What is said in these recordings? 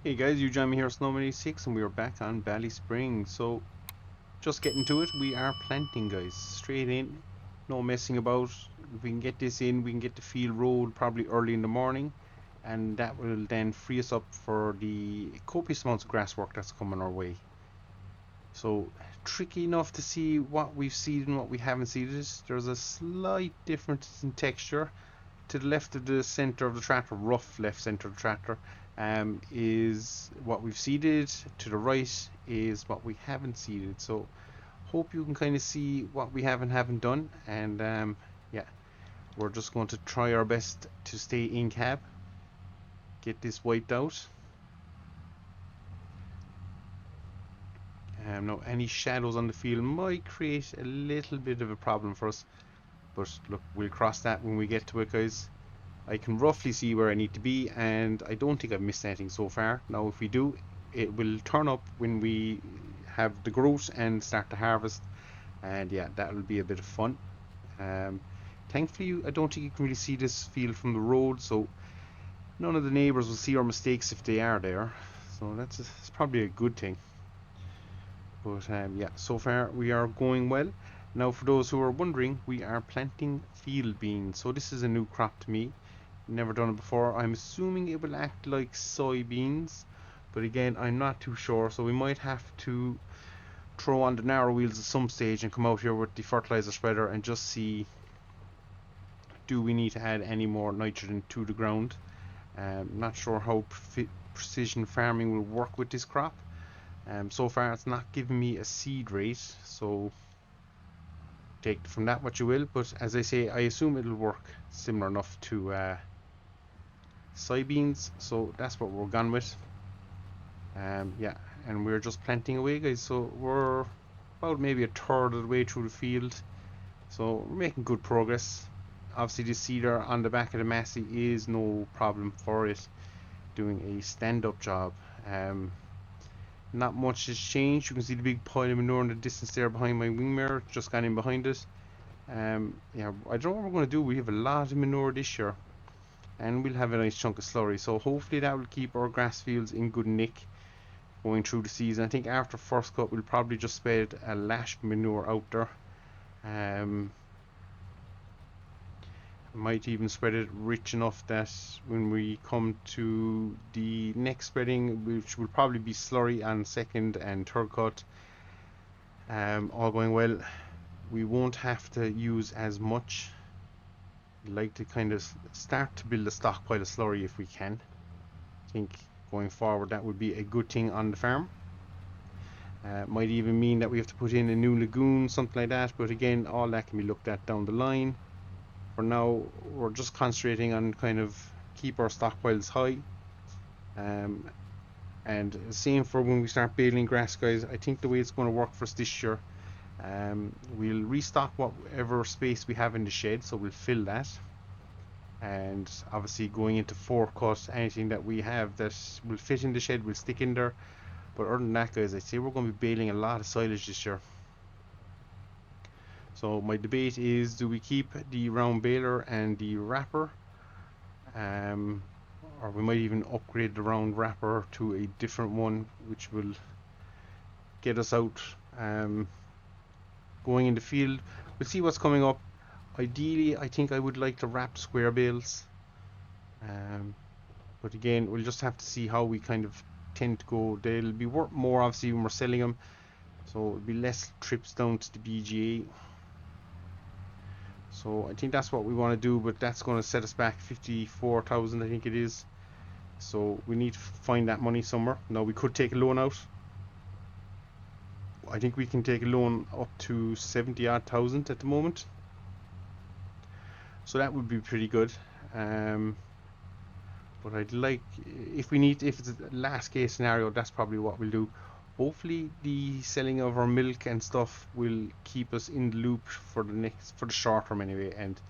Hey guys, you join me here at Snowman86 and we are back on Ballyspring. So, just getting to it, we are planting guys. Straight in, no messing about. If we can get this in, we can get the field rolled probably early in the morning. And that will then free us up for the copious amounts of grass work that's coming our way. So, tricky enough to see what we've seeded and what we haven't seeded. There's a slight difference in texture. To the left of the center of the tractor, rough left center of the tractor, is what we've seeded. To the right is what we haven't seeded. So hope you can kind of see what we haven't done. And yeah, we're just going to try our best to stay in cab, get this wiped out. Now any shadows on the field might create a little bit of a problem for us, but look, we'll cross that when we get to it, guys. I can roughly see where I need to be, and I don't think I've missed anything so far. Now if we do, it will turn up when we have the growth and start to harvest, and yeah, that will be a bit of fun. Thankfully I don't think you can really see this field from the road, so none of the neighbours will see our mistakes if they are there, so that's probably a good thing. But yeah, so far we are going well. Now for those who are wondering, we are planting field beans, so this is a new crop to me. Never done it before. I'm assuming it will act like soybeans, but again, I'm not too sure, so we might have to throw on the narrow wheels at some stage and come out here with the fertilizer spreader and just see, do we need to add any more nitrogen to the ground. Not sure how precision farming will work with this crop. So far it's not giving me a seed rate, so take from that what you will, but as I say, I assume it'll work similar enough to soybeans, so that's what we're gone with. Yeah, and we're just planting away, guys, so we're about maybe a third of the way through the field, so we're making good progress. Obviously the seeder on the back of the Massey is no problem for it, doing a stand-up job. Not much has changed. You can see the big pile of manure in the distance there behind my wing mirror, just gone in behind it. Yeah, I don't know what we're going to do. We have a lot of manure this year, and we'll have a nice chunk of slurry, so hopefully that will keep our grass fields in good nick going through the season. I think after first cut we'll probably just spread a lash of manure out there. Might even spread it rich enough that when we come to the next spreading, which will probably be slurry on second and third cut, all going well, we won't have to use as much. I'd like to kind of start to build a stockpile of slurry if we can. I think going forward that would be a good thing on the farm. Might even mean that we have to put in a new lagoon, something like that, but again, all that can be looked at down the line. For now, we're just concentrating on kind of keep our stockpiles high. And same for when we start baling grass, guys. I think the way it's going to work for us this year, we'll restock whatever space we have in the shed, so we'll fill that. And obviously going into forecut, anything that we have that will fit in the shed will stick in there. But other than that, guys, I'd say we're going to be baling a lot of silage this year. So my debate is, do we keep the round baler and the wrapper, or we might even upgrade the round wrapper to a different one, which will get us out going in the field. We'll see what's coming up. Ideally, I think I would like to wrap square bales, but again, we'll just have to see how we kind of tend to go. They'll be worth more obviously when we're selling them, so it'll be less trips down to the BGA. So I think that's what we want to do, but that's going to set us back 54,000, I think it is. So we need to find that money somewhere. Now we could take a loan out. I think we can take a loan up to 70 odd thousand at the moment. So that would be pretty good. But I'd like, if it's a last case scenario, that's probably what we'll do. Hopefully the selling of our milk and stuff will keep us in the loop for the short term anyway, and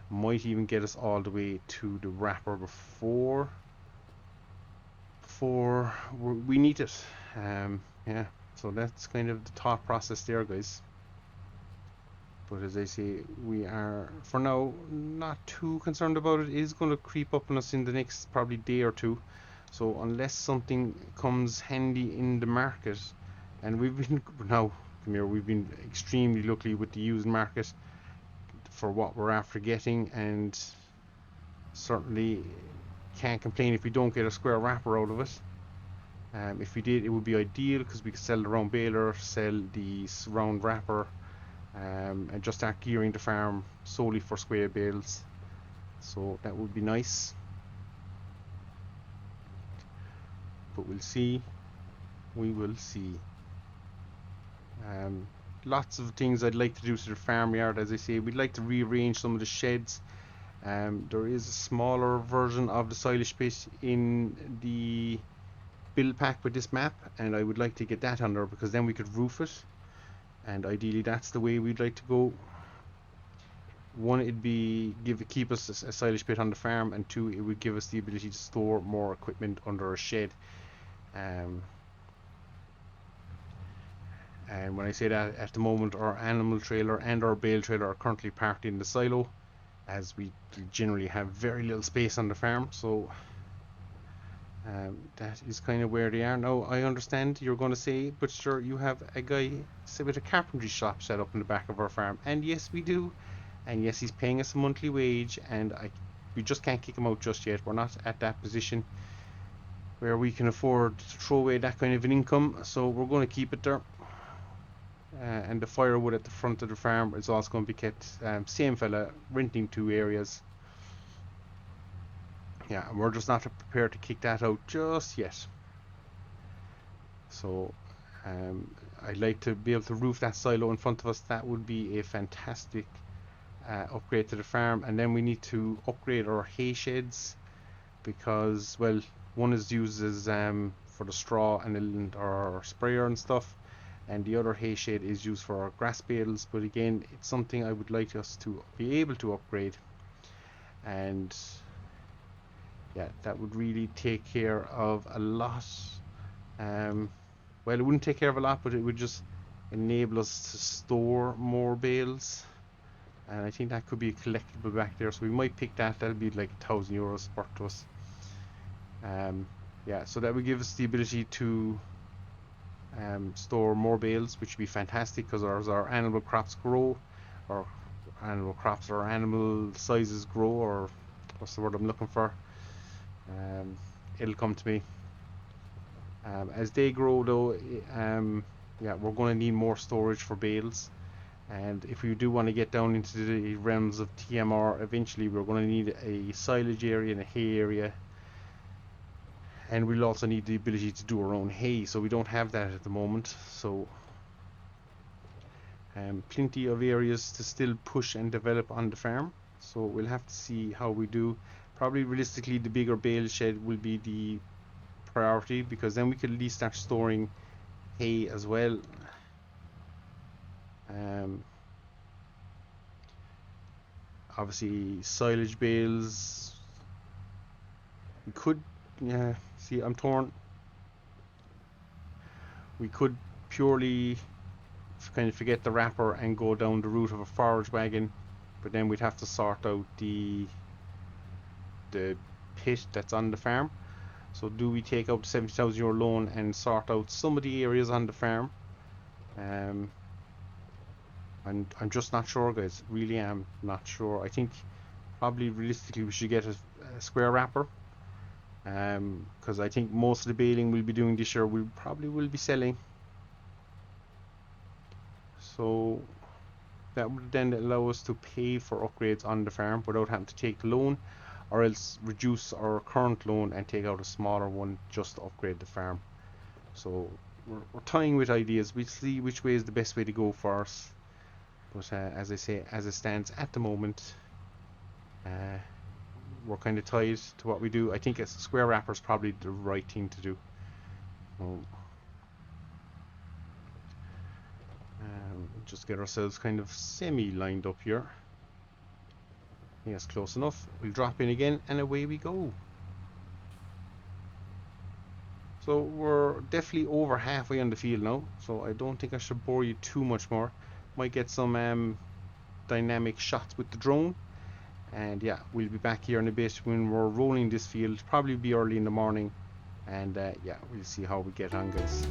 might even get us all the way to the wrapper before we need it. Yeah, so that's kind of the thought process there, guys. But as I say, we are for now not too concerned about it. It is going to creep up on us in the next probably day or two, So unless something comes handy in the market, and we've been now, come here, we've been extremely lucky with the used market for what we're after getting, and certainly can't complain if we don't get a square wrapper out of it. If we did, it would be ideal because we could sell the round baler, sell the round wrapper, and just start gearing the farm solely for square bales. So that would be nice. But we'll see. We will see. Lots of things I'd like to do to the farmyard. As I say, we'd like to rearrange some of the sheds. There is a smaller version of the silage pit in the build pack with this map, and I would like to get that on there because then we could roof it, and ideally that's the way we'd like to go. One, it'd be keep us a silage pit on the farm, and two, it would give us the ability to store more equipment under a shed. And when I say that, at the moment our animal trailer and our bale trailer are currently parked in the silo, as we generally have very little space on the farm. So that is kind of where they are now. I understand you're going to say, but sure, you have a guy with a carpentry shop set up in the back of our farm, and yes, we do, and yes, he's paying us a monthly wage, and we just can't kick him out just yet. We're not at that position where we can afford to throw away that kind of an income, so we're going to keep it there. And the firewood at the front of the farm is also going to be kept. Same fella renting 2 areas. Yeah, and we're just not prepared to kick that out just yet. So I'd like to be able to roof that silo in front of us. That would be a fantastic upgrade to the farm. And then we need to upgrade our hay sheds, because, well, one is used as for the straw and our sprayer and stuff, and the other hay shed is used for our grass bales. But again, it's something I would like us to be able to upgrade, and yeah, that would really take care of a lot. Well, it wouldn't take care of a lot, but it would just enable us to store more bales, and I think that could be a collectible back there, so we might pick that. That'll be like €1,000 worth to us. Yeah, so that would give us the ability to store more bales, which would be fantastic, because as our animal crops grow, or animal sizes grow, or what's the word I'm looking for, it'll come to me. As they grow though, yeah, we're going to need more storage for bales, and if we do want to get down into the realms of TMR, eventually we're going to need a silage area and a hay area, and we'll also need the ability to do our own hay, so we don't have that at the moment. So plenty of areas to still push and develop on the farm, so we'll have to see how we do. Probably realistically the bigger bale shed will be the priority, because then we can at least start storing hay as well. Obviously silage bales, we could, yeah, see, I'm torn. We could purely kind of forget the wrapper and go down the route of a forage wagon, but then we'd have to sort out the pit that's on the farm. So do we take out the €70,000 loan and sort out some of the areas on the farm? And I'm just not sure, guys. Really am not sure. I think probably realistically we should get a square wrapper, because I think most of the baling we'll be doing this year we probably will be selling. So that would then allow us to pay for upgrades on the farm without having to take the loan, or else reduce our current loan and take out a smaller one just to upgrade the farm. So we're toying with ideas. We'll see which way is the best way to go for us. But as I say, as it stands at the moment, we're kind of tied to what we do. I think a square wrapper is probably the right thing to do. Just get ourselves kind of semi-lined up here. Yes, close enough. We'll drop in again and away we go. So we're definitely over halfway on the field now, so I don't think I should bore you too much more. Might get some dynamic shots with the drone, and yeah, we'll be back here in a bit when we're rolling this field. Probably be early in the morning, and yeah, we'll see how we get on, guys.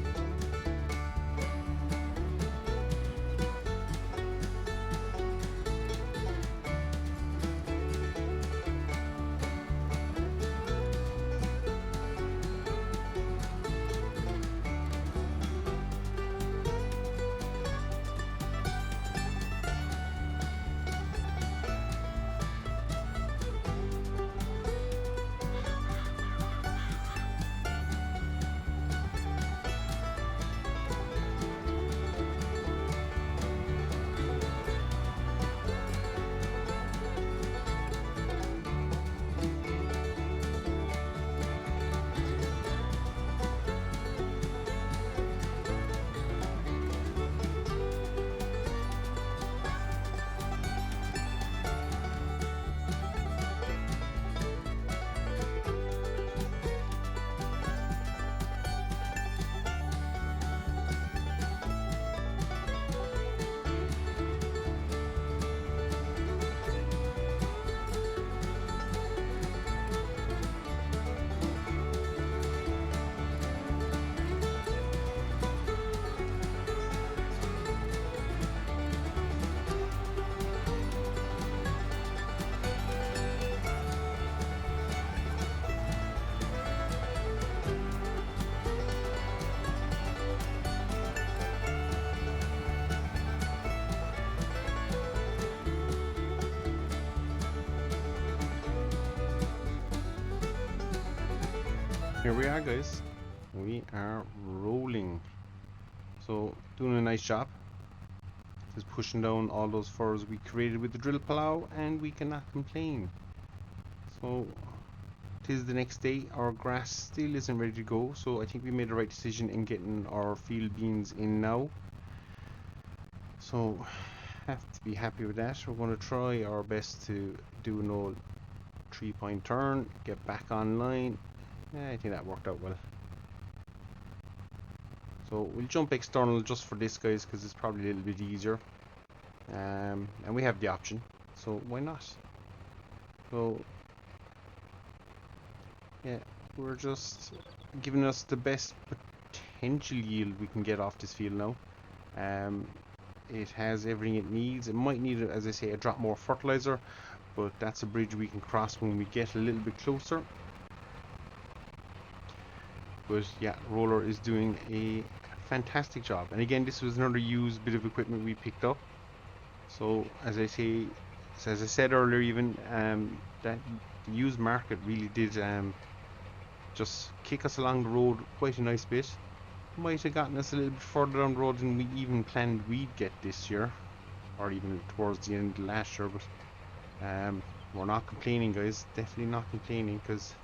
Here we are, guys. We are rolling. So doing a nice job. Just pushing down all those furrows we created with the drill plow, and we cannot complain. So tis the next day. Our grass still isn't ready to go, so I think we made the right decision in getting our field beans in now. So have to be happy with that. We're going to try our best to do an old 3-point turn, get back online. Yeah, I think that worked out well. So we'll jump external just for this, guys, because it's probably a little bit easier. And we have the option, so why not? So yeah, we're just giving us the best potential yield we can get off this field now. It has everything it needs. It might need, as I say, a drop more fertilizer, but that's a bridge we can cross when we get a little bit closer. But yeah, roller is doing a fantastic job, and again, this was another used bit of equipment we picked up. So as I said earlier, even that the used market really did just kick us along the road quite a nice bit. Might have gotten us a little bit further down the road than we even planned we'd get this year, or even towards the end of last year. But we're not complaining, guys. Definitely not complaining, because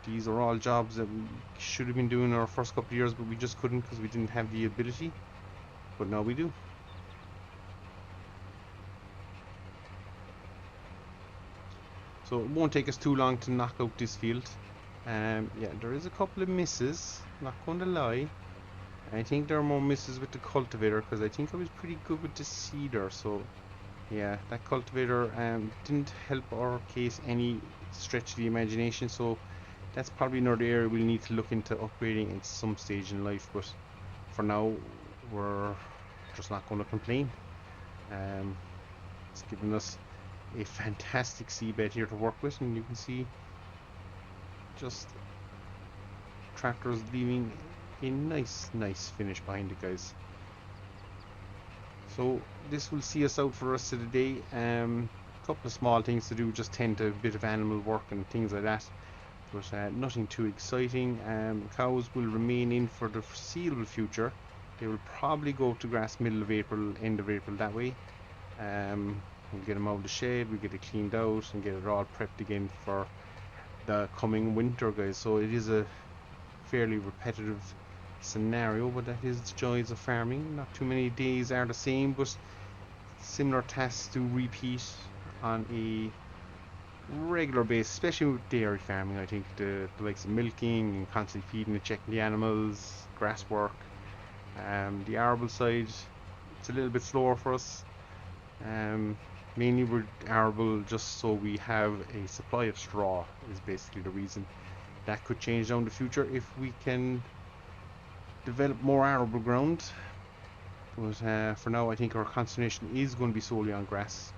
these are all jobs that we should have been doing our first couple of years, but we just couldn't because we didn't have the ability. But now we do. So it won't take us too long to knock out this field. Yeah, there is a couple of misses, not going to lie. I think there are more misses with the cultivator, because I think I was pretty good with the seeder. So yeah, that cultivator didn't help our case any stretch of the imagination. So that's probably another area we'll need to look into upgrading at some stage in life. But for now, we're just not going to complain. It's given us a fantastic seabed here to work with, and you can see just tractors leaving a nice finish behind it, guys. So this will see us out for the rest of the day. Couple of small things to do, just tend to a bit of animal work and things like that, but nothing too exciting. Cows will remain in for the foreseeable future. They will probably go to grass middle of April, end of April, that way. We'll get them out of the shed, we'll get it cleaned out and get it all prepped again for the coming winter, guys. So it is a fairly repetitive scenario, but that is the joys of farming. Not too many days are the same, but similar tasks do repeat on a regular basis, especially with dairy farming. I think the likes of milking and constantly feeding and checking the animals, grass work. The arable side, it's a little bit slower for us. Mainly we're arable just so we have a supply of straw is basically the reason. That could change down the future if we can develop more arable ground. But for now, I think our concentration is going to be solely on grass.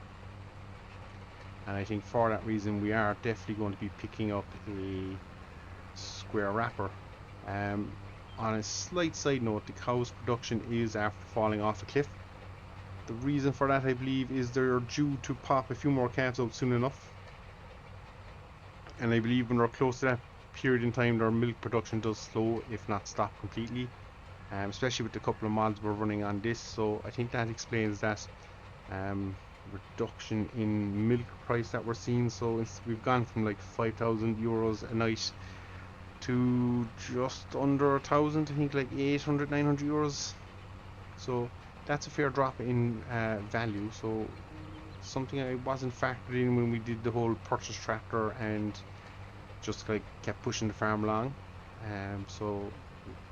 And I think for that reason, we are definitely going to be picking up a square wrapper. On a slight side note, the cow's production is after falling off a cliff. The reason for that, I believe, is they're due to pop a few more calves out soon enough. And I believe when we're close to that period in time, their milk production does slow, if not stop completely. Especially with the couple of mods we're running on this. So I think that explains that reduction in milk price that we're seeing. So we've gone from like 5,000 euros a night to just under 1,000, I think like 800, 900 euros. So that's a fair drop in value. So something I wasn't factored in when we did the whole purchase tractor and just like kept pushing the farm along. So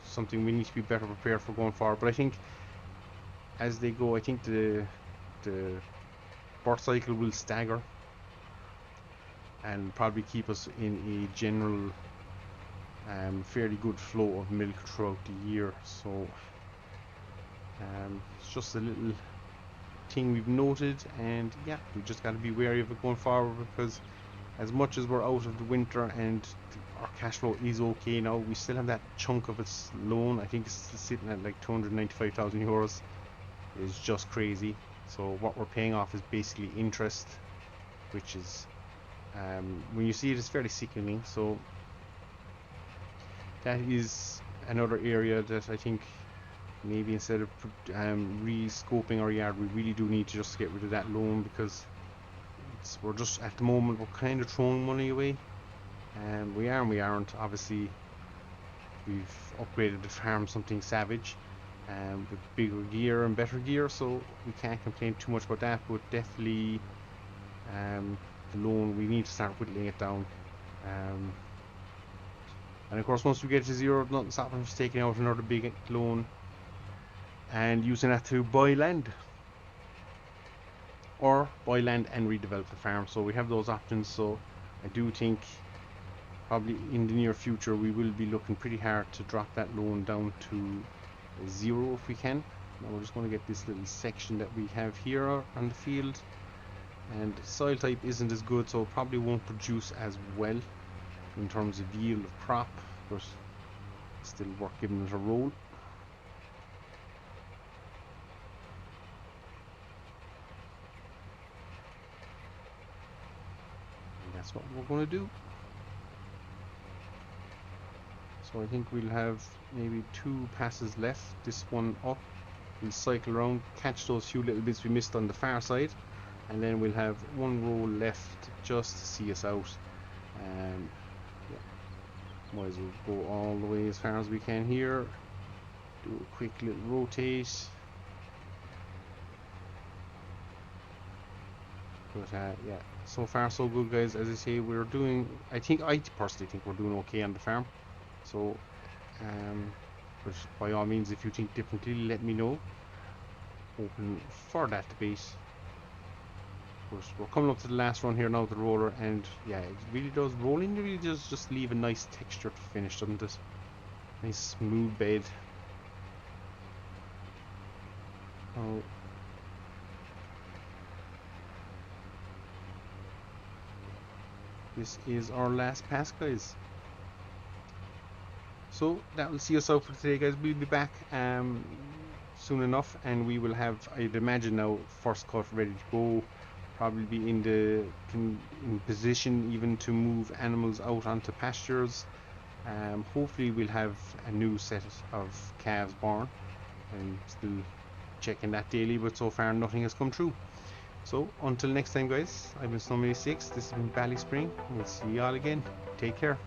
something we need to be better prepared for going forward. But I think as they go, I think the birth cycle will stagger and probably keep us in a general fairly good flow of milk throughout the year. So it's just a little thing we've noted, and yeah, we just got to be wary of it going forward, because as much as we're out of the winter and our cash flow is okay now, we still have that chunk of its loan. I think it's sitting at like 295,000 euros. It's just crazy. So what we're paying off is basically interest, which is when you see it, it's fairly sickening. So that is another area that I think maybe instead of re-scoping our yard, we really do need to just get rid of that loan, because we're just, at the moment, we're kind of throwing money away. We are and we aren't. Obviously, we've upgraded the farm something savage, with bigger gear and better gear, so we can't complain too much about that. But definitely, the loan, we need to start whittling it down. And of course, once we get to zero, nothing stopping us taking out another big loan and using that to buy land, or buy land and redevelop the farm. So we have those options. So I do think probably in the near future we will be looking pretty hard to drop that loan down to zero if we can. Now we're just going to get this little section that we have here on the field, and soil type isn't as good, so it probably won't produce as well in terms of yield of crop, but still worth giving it a roll. That's what we're going to do. So I think we'll have maybe 2 passes left. This one up, we'll cycle around, catch those few little bits we missed on the far side, and then we'll have 1 row left just to see us out. Yeah, might as well go all the way as far as we can here. Do a quick little rotate. But yeah, so far so good, guys. As I say, we're doing, I personally think we're doing okay on the farm. So but by all means, if you think differently, let me know. Open for that debate. But we're coming up to the last run here now with the roller, and yeah, it really does, rolling really does just leave a nice texture to finish, doesn't it? Nice smooth bed. Oh, this is our last pass, guys. So that will see us out for today, guys. We'll be back soon enough, and we will have, I'd imagine now, first cut ready to go. Probably be in position even to move animals out onto pastures. Hopefully we'll have a new set of calves born. I'm still checking that daily, but so far nothing has come true. So until next time, guys, I've been Snowman86. This has been Ballyspring. We'll see you all again. Take care.